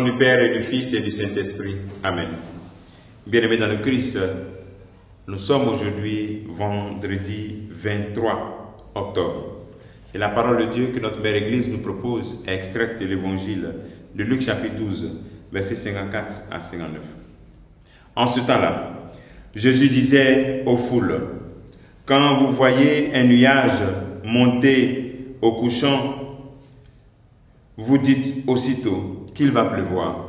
nom du Père et du Fils et du Saint-Esprit. Amen. Bien-aimés dans le Christ, nous sommes aujourd'hui vendredi 23 octobre. Et la parole de Dieu que notre Mère Église nous propose est extraite de l'Évangile de Luc chapitre 12, versets 54 à 59. En ce temps-là, Jésus disait aux foules, « Quand vous voyez un nuage monter au couchant, vous dites aussitôt qu'il va pleuvoir.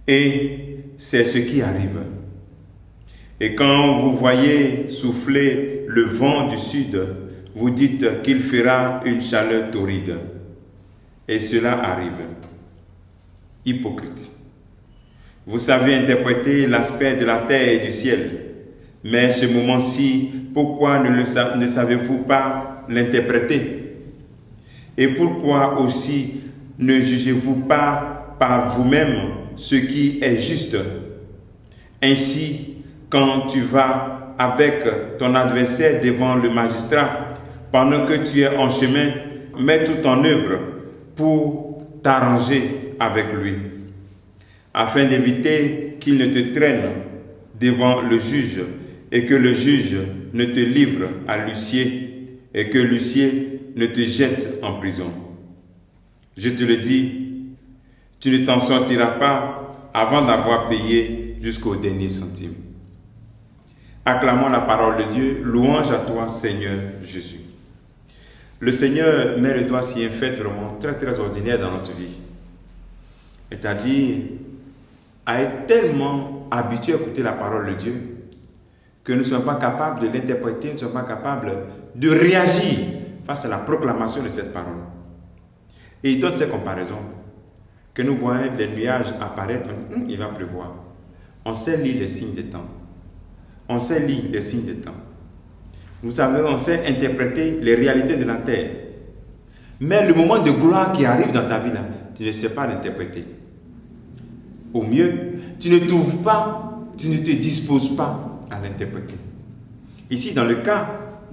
Et c'est ce qui arrive. Et quand vous voyez souffler le vent du sud, vous dites qu'il fera une chaleur torride. Et cela arrive. Hypocrite. Vous savez interpréter l'aspect de la terre et du ciel. Mais ce moment-ci, pourquoi ne savez-vous pas l'interpréter? Et pourquoi aussi ne jugez-vous pas par vous-même ce qui est juste? Ainsi, quand tu vas avec ton adversaire devant le magistrat, pendant que tu es en chemin, mets tout en œuvre pour t'arranger avec lui, afin d'éviter qu'il ne te traîne devant le juge et que le juge ne te livre à l'huissier et que l'huissier ne te jette en prison. Je te le dis, tu ne t'en sortiras pas avant d'avoir payé jusqu'au dernier centime. Acclamons la parole de Dieu, louange à toi Seigneur Jésus. Le Seigneur met le doigt sur un fait vraiment très ordinaire dans notre vie. C'est-à-dire, à être tellement habitué à écouter la parole de Dieu que nous ne sommes pas capables de l'interpréter, nous ne sommes pas capables de réagir face à la proclamation de cette parole. Et il donne ces comparaisons. Que nous voyons des nuages apparaître, il va pleuvoir. On sait lire les signes des temps. On sait lire les signes des temps. Vous savez, on sait interpréter les réalités de la terre. Mais le moment de gloire qui arrive dans ta vie, là, tu ne sais pas l'interpréter. Au mieux, tu ne t'ouvres pas, tu ne te disposes pas à l'interpréter. Ici, dans le cas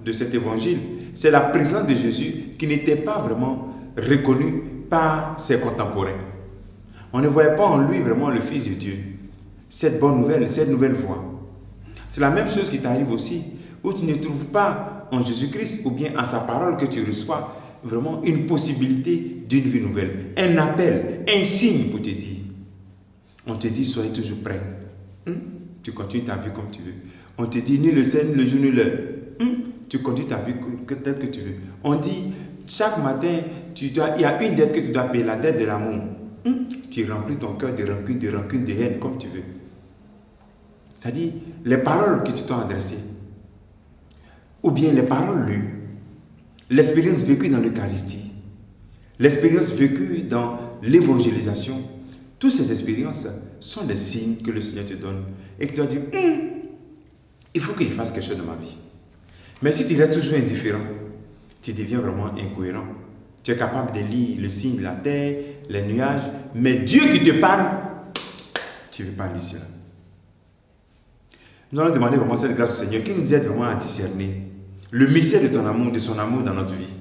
de cet évangile, c'est la présence de Jésus qui n'était pas vraiment reconnue par ses contemporains. On ne voyait pas en lui vraiment le Fils de Dieu. Cette bonne nouvelle, cette nouvelle voie. C'est la même chose qui t'arrive aussi, où tu ne trouves pas en Jésus-Christ ou bien en sa parole que tu reçois vraiment une possibilité d'une vie nouvelle. Un appel, un signe pour te dire. On te dit, soyez toujours prêts. Tu continues ta vie comme tu veux. On te dit, ni le ciel, ni le jour, ni l'heure. Tu continues ta vie telle que tu veux. On dit, chaque matin, il y a une dette que tu dois payer, la dette de l'amour. Tu remplis ton cœur de rancune, de haine, comme tu veux. C'est-à-dire, les paroles que tu t'as adressées, ou bien les paroles lues, l'expérience vécue dans l'Eucharistie, l'expérience vécue dans l'évangélisation, toutes ces expériences sont des signes que le Seigneur te donne et que tu vas dire, il faut qu'il fasse quelque chose dans ma vie. Mais si tu restes toujours indifférent, tu deviens vraiment incohérent. Tu es capable de lire le signe de la terre, les nuages, mais Dieu qui te parle, tu ne veux pas lire cela. Nous allons demander vraiment cette grâce au Seigneur qui nous aide vraiment à discerner le mystère de ton amour, de son amour dans notre vie.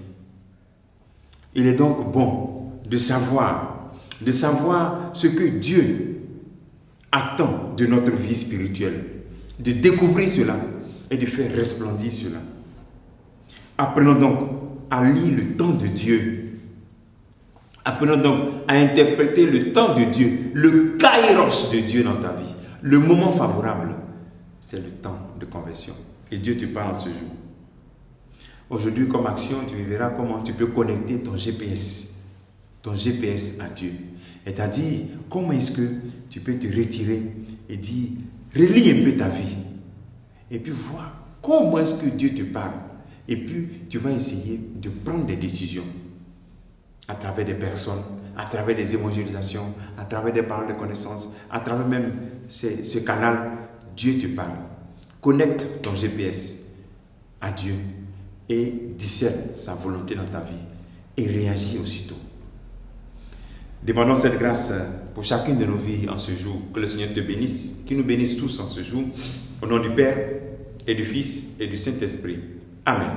Il est donc bon de savoir ce que Dieu attend de notre vie spirituelle, de découvrir cela et de faire resplendir cela. Apprenons donc à lire le temps de Dieu. Apprenons donc à interpréter le temps de Dieu, le kairos de Dieu dans ta vie. Le moment favorable, c'est le temps de conversion. Et Dieu te parle en ce jour. Aujourd'hui, comme action, tu verras comment tu peux connecter ton GPS à Dieu. C'est-à-dire, comment est-ce que tu peux te retirer et dire, relis un peu ta vie. Et puis voir comment est-ce que Dieu te parle. Et puis, tu vas essayer de prendre des décisions à travers des personnes, à travers des évangélisations, à travers des paroles de connaissance, à travers même ce canal. Dieu te parle. Connecte ton GPS à Dieu et discerne sa volonté dans ta vie et réagis aussitôt. Demandons cette grâce pour chacune de nos vies en ce jour. Que le Seigneur te bénisse, qu'il nous bénisse tous en ce jour. Au nom du Père et du Fils et du Saint-Esprit. Amen.